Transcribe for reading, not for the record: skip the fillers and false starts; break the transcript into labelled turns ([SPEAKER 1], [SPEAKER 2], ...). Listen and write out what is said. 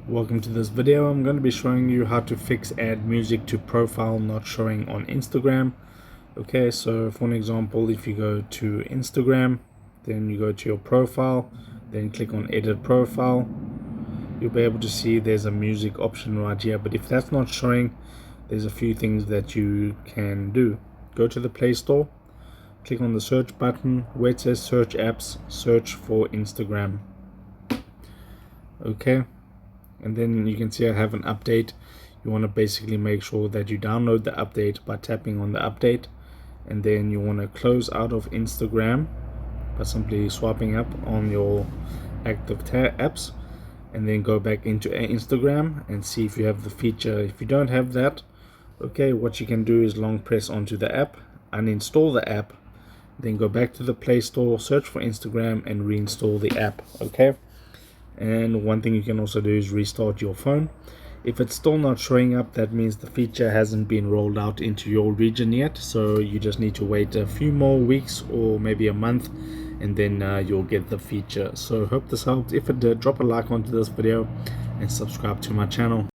[SPEAKER 1] Welcome to this video. I'm going to be showing you how to fix add music to profile not showing on Instagram. Okay, so for an example, if you go to Instagram, then you go to your profile, then click on edit profile, you'll be able to see there's a music option right here. But if that's not showing, there's a few things that you can do. Go to the Play Store, click on the search button where it says search apps, search for Instagram. Okay, and then you can see I have an update. You want to basically make sure that you download the update by tapping on the update, and then you want to close out of Instagram by simply swiping up on your active apps, and then go back into Instagram and see if you have the feature. If you don't have that, okay, what you can do is long press onto the app, uninstall the app, then go back to the Play Store, search for Instagram, and reinstall the app. Okay, and one thing you can also do is restart your phone. If it's still not showing up, that means the feature hasn't been rolled out into your region yet, so you just need to wait a few more weeks or maybe a month, and then you'll get the feature. So hope this helped. If it did, drop a like onto this video and subscribe to my channel.